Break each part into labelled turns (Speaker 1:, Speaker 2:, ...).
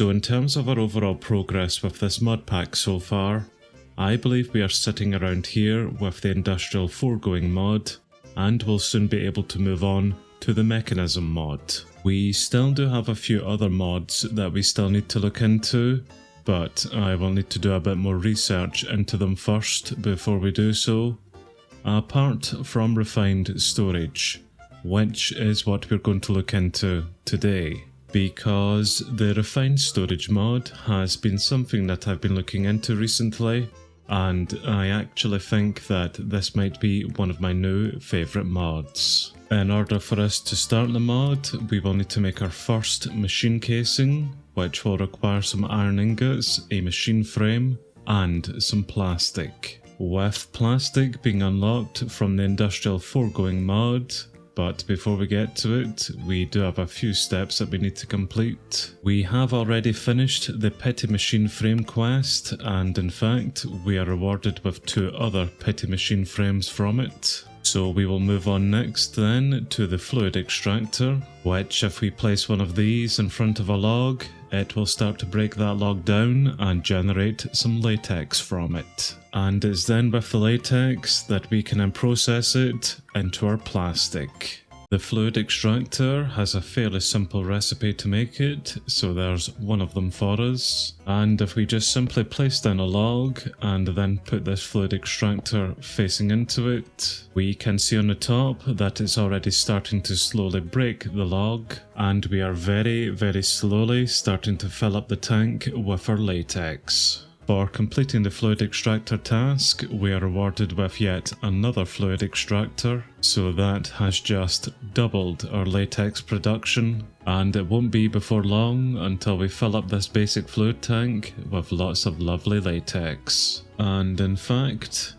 Speaker 1: So in terms of our overall progress with this mod pack so far, I believe we are sitting around here with the industrial foregoing mod, and we'll soon be able to move on to the mechanism mod. We still do have a few other mods that we still need to look into, but I will need to do a bit more research into them first before we do so. Apart from refined storage, which is what we're going to look into today, because the refined storage mod has been something that I've been looking into recently, and I actually think that this might be one of my new favourite mods. In order for us to start the mod, we will need to make our first machine casing, which will require some iron ingots, a machine frame, and some plastic. With plastic being unlocked from the industrial foregoing mod, but before we get to it, we do have a few steps that we need to complete. We have already finished the petty machine frame quest, and in fact, we are rewarded with 2 other petty machine frames from it. So we will move on next then to the fluid extractor, which if we place one of these in front of a log, it will start to break that log down and generate some latex from it. And it's then with the latex that we can then process it into our plastic. The fluid extractor has a fairly simple recipe to make it, so there's one of them for us. And if we just simply place down a log and then put this fluid extractor facing into it, we can see on the top that it's already starting to slowly break the log, and we are very slowly starting to fill up the tank with our latex. For completing the fluid extractor task, we are rewarded with yet another fluid extractor, so that has just doubled our latex production, and it won't be before long until we fill up this basic fluid tank with lots of lovely latex. And in fact,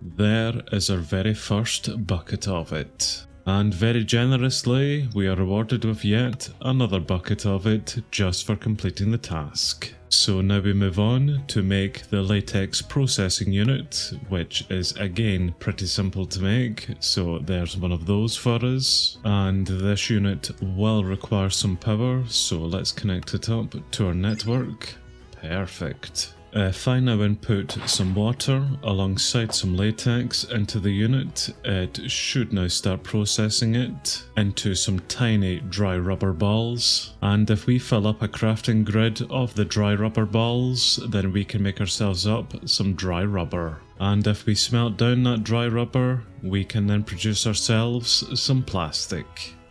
Speaker 1: there is our very first bucket of it. And very generously, we are rewarded with yet another bucket of it just for completing the task. So now we move on to make the latex processing unit, which is again pretty simple to make, so there's one of those for us. And this unit will require some power, so let's connect it up to our network. Perfect. If I now input some water alongside some latex into the unit, it should now start processing it into some tiny dry rubber balls. And if we fill up a crafting grid of the dry rubber balls, then we can make ourselves up some dry rubber. And if we smelt down that dry rubber, we can then produce ourselves some plastic.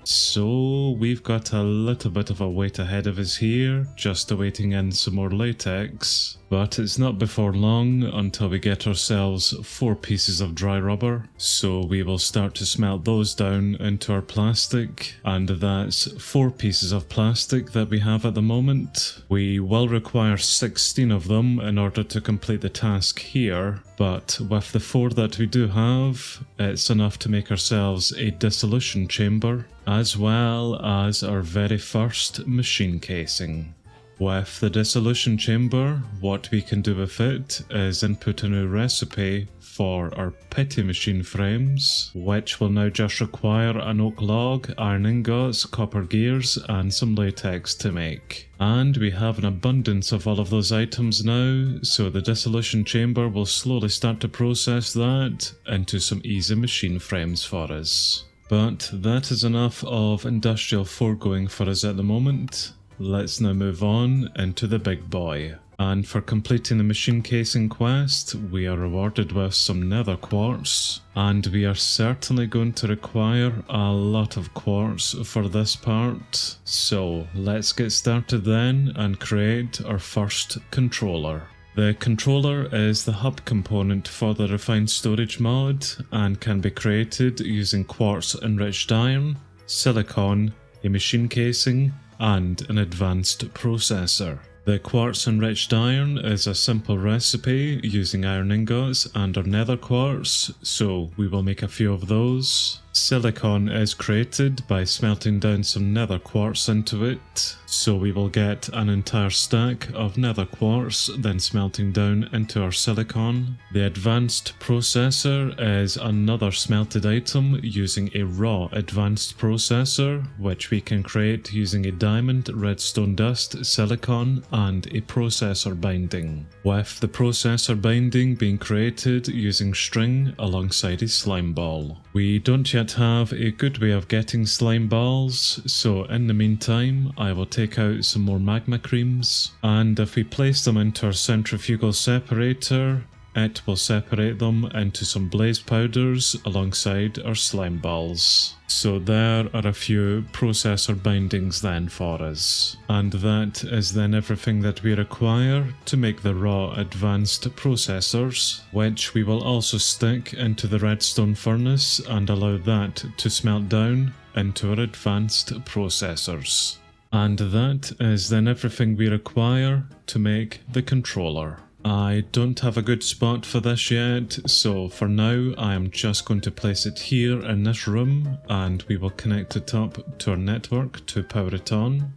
Speaker 1: So we've got a little bit of a wait ahead of us here, just awaiting in some more latex. But it's not before long until we get ourselves 4 pieces of dry rubber, so we will start to smelt those down into our plastic, and that's 4 pieces of plastic that we have at the moment. We will require 16 of them in order to complete the task here, but with the 4 that we do have, it's enough to make ourselves a dissolution chamber, as well as our very first machine casing. With the dissolution chamber, what we can do with it is input a new recipe for our petty machine frames, which will now just require an oak log, iron ingots, copper gears, and some latex to make. And we have an abundance of all of those items now, so the dissolution chamber will slowly start to process that into some easy machine frames for us. But that is enough of industrial foregoing for us at the moment. Let's now move on into the big boy. And for completing the machine casing quest, we are rewarded with some nether quartz, and we are certainly going to require a lot of quartz for this part. So let's get started then and create our first controller. The controller is the hub component for the refined storage mod and can be created using quartz enriched iron, silicon, a machine casing, and an advanced processor. The quartz enriched iron is a simple recipe using iron ingots and our nether quartz, so we will make a few of those. Silicon is created by smelting down some nether quartz into it, so we will get an entire stack of nether quartz, then smelting down into our silicon. The advanced processor is another smelted item using a raw advanced processor, which we can create using a diamond, redstone dust, silicon, and a processor binding, with the processor binding being created using string alongside a slime ball. We don't yet have a good way of getting slime balls, so in the meantime I will take out some more magma creams, and if we place them into our centrifugal separator, it will separate them into some blaze powders alongside our slime balls. So there are a few processor bindings then for us. And that is then everything that we require to make the raw advanced processors, which we will also stick into the redstone furnace and allow that to smelt down into our advanced processors. And that is then everything we require to make the controller. I don't have a good spot for this yet, so for now I am just going to place it here in this room, and we will connect it up to our network to power it on.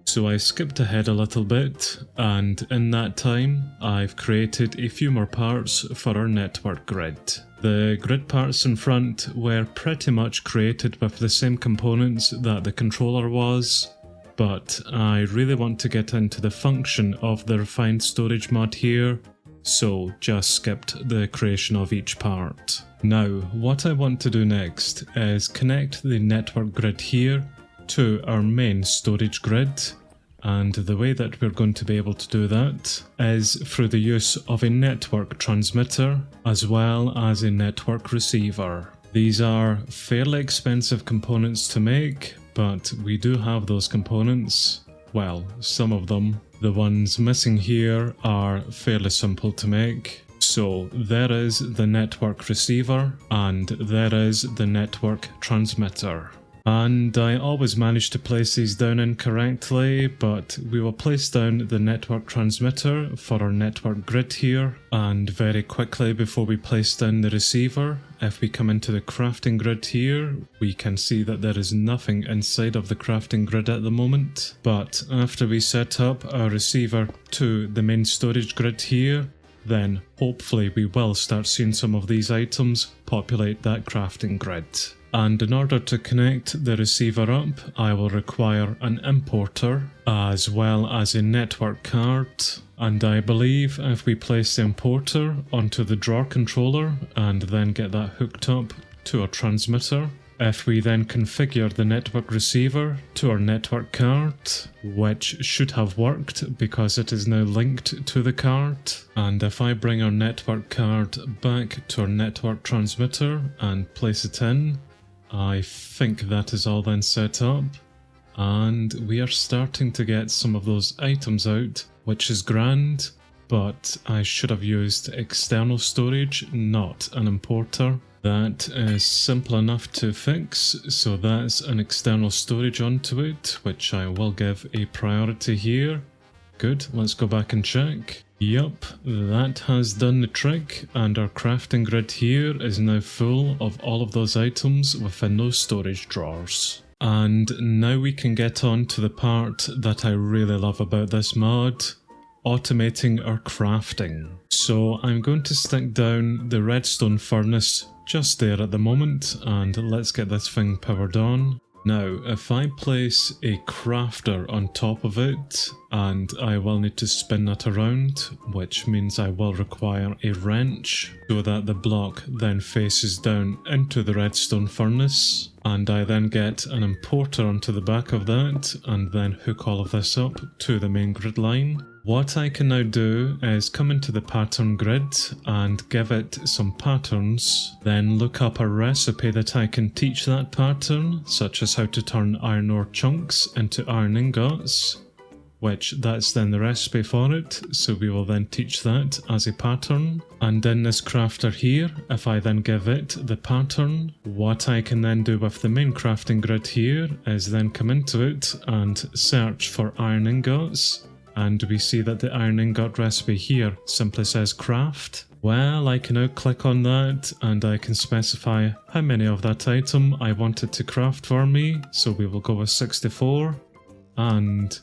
Speaker 1: So I skipped ahead a little bit, and in that time I've created a few more parts for our network grid. The grid parts in front were pretty much created with the same components that the controller was, but I really want to get into the function of the refined storage mod here, so just skipped the creation of each part. Now, what I want to do next is connect the network grid here to our main storage grid, and the way that we're going to be able to do that is through the use of a network transmitter as well as a network receiver. These are fairly expensive components to make, but we do have those components. Well, some of them. The ones missing here are fairly simple to make. So there is the network receiver and there is the network transmitter. And I always manage to place these down incorrectly, but we will place down the network transmitter for our network grid here, and very quickly before we place down the receiver, if we come into the crafting grid here, we can see that there is nothing inside of the crafting grid at the moment, but after we set up our receiver to the main storage grid here, then hopefully we will start seeing some of these items populate that crafting grid. And in order to connect the receiver up, I will require an importer as well as a network card. And I believe if we place the importer onto the drawer controller and then get that hooked up to our transmitter, if we then configure the network receiver to our network card, which should have worked because it is now linked to the card, and if I bring our network card back to our network transmitter and place it in, I think that is all then set up, and we are starting to get some of those items out, which is grand, but I should have used external storage, not an importer. That is simple enough to fix, so that's an external storage onto it, which I will give a priority here. Good, let's go back and check. Yup, that has done the trick, and our crafting grid here is now full of all of those items within those storage drawers. And now we can get on to the part that I really love about this mod, automating our crafting. So I'm going to stick down the redstone furnace just there at the moment, and let's get this thing powered on. Now, if I place a crafter on top of it, and I will need to spin that around, which means I will require a wrench, so that the block then faces down into the redstone furnace, and I then get an importer onto the back of that, and then hook all of this up to the main grid line. What I can now do is come into the pattern grid and give it some patterns, then look up a recipe that I can teach that pattern, such as how to turn iron ore chunks into iron ingots, which that's then the recipe for it, so we will then teach that as a pattern. And in this crafter here, if I then give it the pattern, what I can then do with the main crafting grid here is then come into it and search for iron ingots. And we see that the iron ingot recipe here simply says craft. Well, I can now click on that and I can specify how many of that item I want it to craft for me. So we will go with 64, and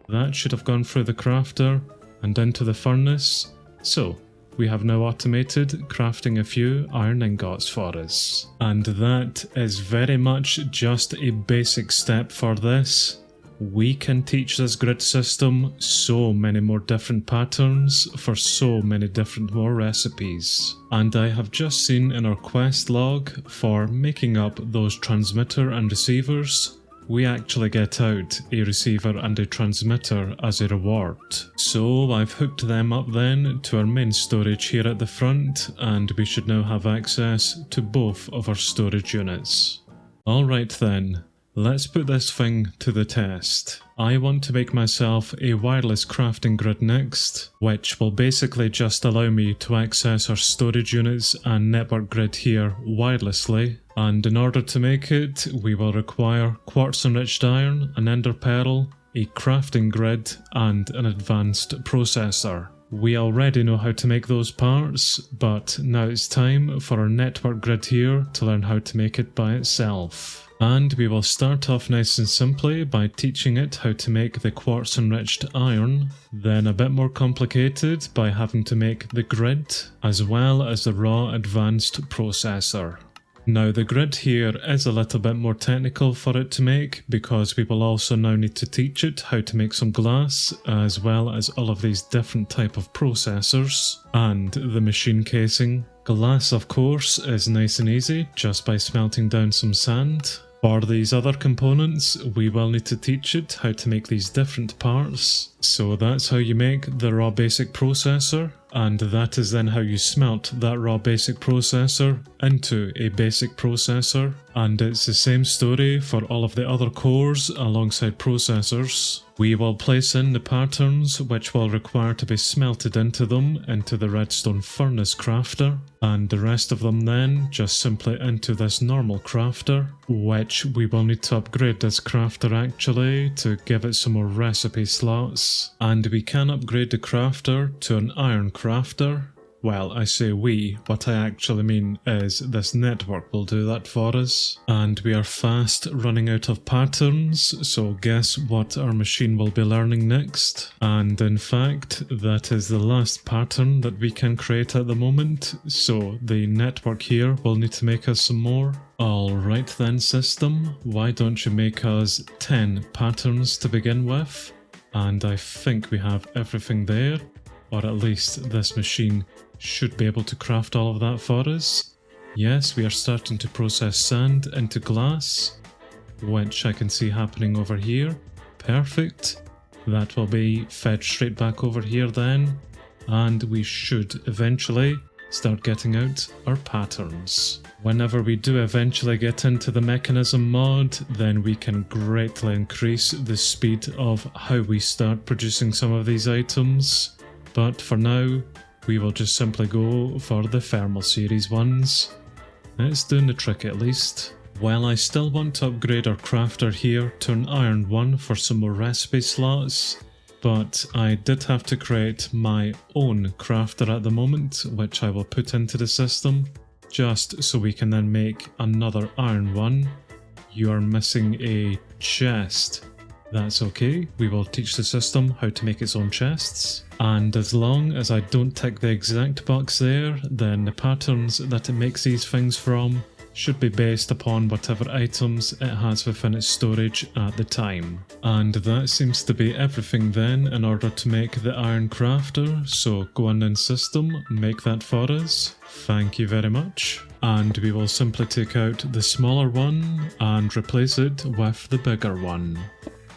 Speaker 1: that should have gone through the crafter and into the furnace. So we have now automated crafting a few iron ingots for us. And that is very much just a basic step for this. We can teach this grid system so many more different patterns for so many different more recipes. And I have just seen in our quest log for making up those transmitter and receivers, we actually get out a receiver and a transmitter as a reward. So I've hooked them up then to our main storage here at the front, and we should now have access to both of our storage units. Alright then. Let's put this thing to the test. I want to make myself a wireless crafting grid next, which will basically just allow me to access our storage units and network grid here wirelessly. And in order to make it, we will require quartz enriched iron, an ender pearl, a crafting grid, and an advanced processor. We already know how to make those parts, but now it's time for our network grid here to learn how to make it by itself. And we will start off nice and simply by teaching it how to make the quartz enriched iron, then a bit more complicated by having to make the grid, as well as the raw advanced processor. Now the grid here is a little bit more technical for it to make, because we will also now need to teach it how to make some glass, as well as all of these different type of processors, and the machine casing. Glass of course is nice and easy, just by smelting down some sand. For these other components, we will need to teach it how to make these different parts. So that's how you make the raw basic processor, and that is then how you smelt that raw basic processor into a basic processor. And it's the same story for all of the other cores alongside processors. We will place in the patterns which will require to be smelted into them into the redstone furnace crafter, and the rest of them then just simply into this normal crafter, which we will need to upgrade this crafter actually to give it some more recipe slots. And we can upgrade the crafter to an iron crafter. Well, I say we, what I actually mean is this network will do that for us. And we are fast running out of patterns, so guess what our machine will be learning next? And in fact, that is the last pattern that we can create at the moment, so the network here will need to make us some more. Alright then system, why don't you make us 10 patterns to begin with? And I think we have everything there, or at least this machine should be able to craft all of that for us. Yes, we are starting to process sand into glass, which I can see happening over here. Perfect. That will be fed straight back over here then, and we should eventually start getting out our patterns. Whenever we do eventually get into the mechanism mod, then we can greatly increase the speed of how we start producing some of these items. But for now, we will just simply go for the thermal series ones. It's doing the trick at least. Well, I still want to upgrade our crafter here to an iron one for some more recipe slots, but I did have to create my own crafter at the moment, which I will put into the system, just so we can then make another iron one. You are missing a chest. That's okay, we will teach the system how to make its own chests. And as long as I don't tick the exact box there, then the patterns that it makes these things from should be based upon whatever items it has within its storage at the time. And that seems to be everything then in order to make the iron crafter, so go on in system, make that for us. Thank you very much. And we will simply take out the smaller one and replace it with the bigger one.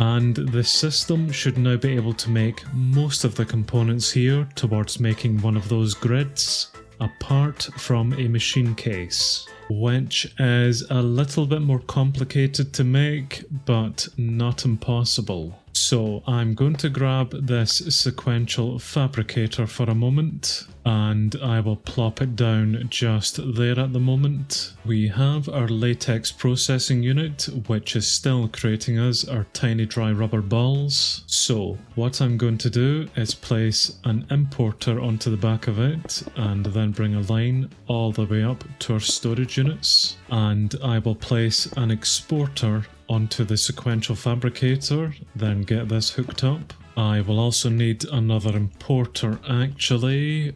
Speaker 1: And the system should now be able to make most of the components here towards making one of those grids, apart from a machine case, which is a little bit more complicated to make, but not impossible. So I'm going to grab this sequential fabricator for a moment, and I will plop it down just there at the moment. We have our latex processing unit, which is still creating us our tiny dry rubber balls. So what I'm going to do is place an importer onto the back of it and then bring a line all the way up to our storage units, and I will place an exporter onto the sequential fabricator, then get this hooked up. I will also need another importer actually,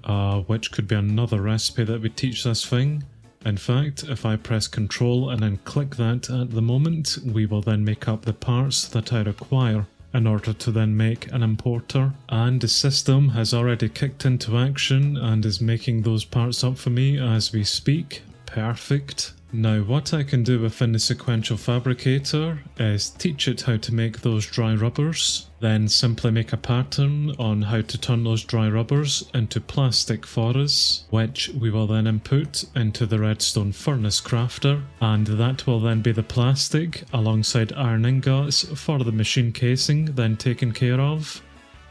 Speaker 1: which could be another recipe that we teach this thing. In fact, if I press Control and then click that at the moment, we will then make up the parts that I require in order to then make an importer. And the system has already kicked into action and is making those parts up for me as we speak. Perfect. Now what I can do within the sequential fabricator is teach it how to make those dry rubbers, then simply make a pattern on how to turn those dry rubbers into plastic for us, which we will then input into the redstone furnace crafter, and that will then be the plastic alongside iron ingots for the machine casing then taken care of.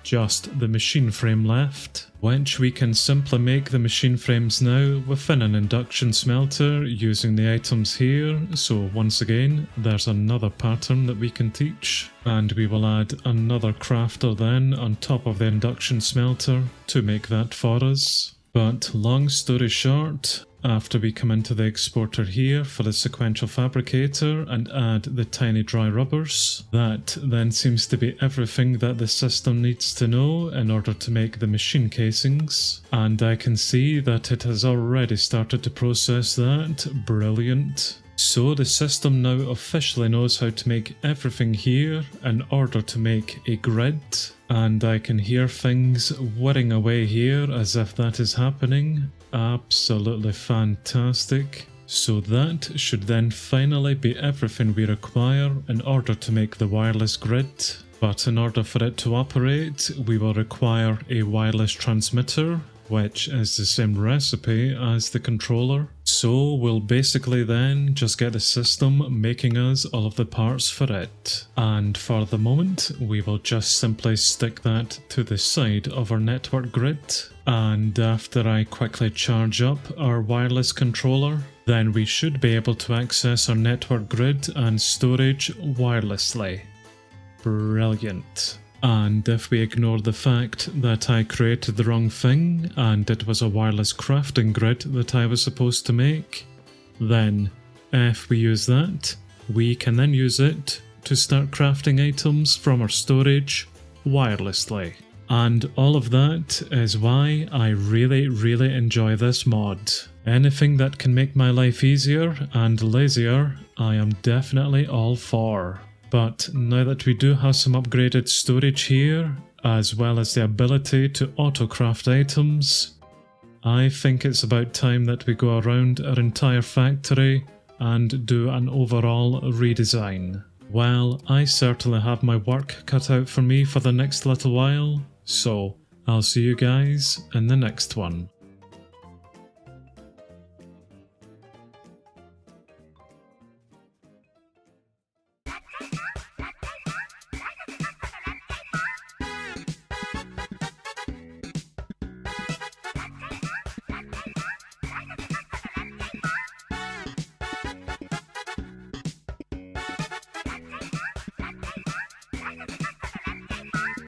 Speaker 1: Just the machine frame left, which we can simply make the machine frames now within an induction smelter using the items here. So once again, there's another pattern that we can teach, and we will add another crafter then on top of the induction smelter to make that for us. But long story short, after we come into the exporter here for the sequential fabricator and add the tiny dry rubbers, that then seems to be everything that the system needs to know in order to make the machine casings. And I can see that it has already started to process that. Brilliant. So the system now officially knows how to make everything here in order to make a grid, and I can hear things whirring away here as if that is happening. Absolutely fantastic. So that should then finally be everything we require in order to make the wireless grid. But in order for it to operate, we will require a wireless transmitter, which is the same recipe as the controller. So we'll basically then just get the system making us all of the parts for it. And for the moment, we will just simply stick that to the side of our network grid. And after I quickly charge up our wireless controller, then we should be able to access our network grid and storage wirelessly. Brilliant. And if we ignore the fact that I created the wrong thing and it was a wireless crafting grid that I was supposed to make, then if we use that, we can then use it to start crafting items from our storage wirelessly. And all of that is why I really enjoy this mod. Anything that can make my life easier and lazier, I am definitely all for. But now that we do have some upgraded storage here, as well as the ability to auto-craft items, I think it's about time that we go around our entire factory and do an overall redesign. Well, I certainly have my work cut out for me for the next little while, so I'll see you guys in the next one.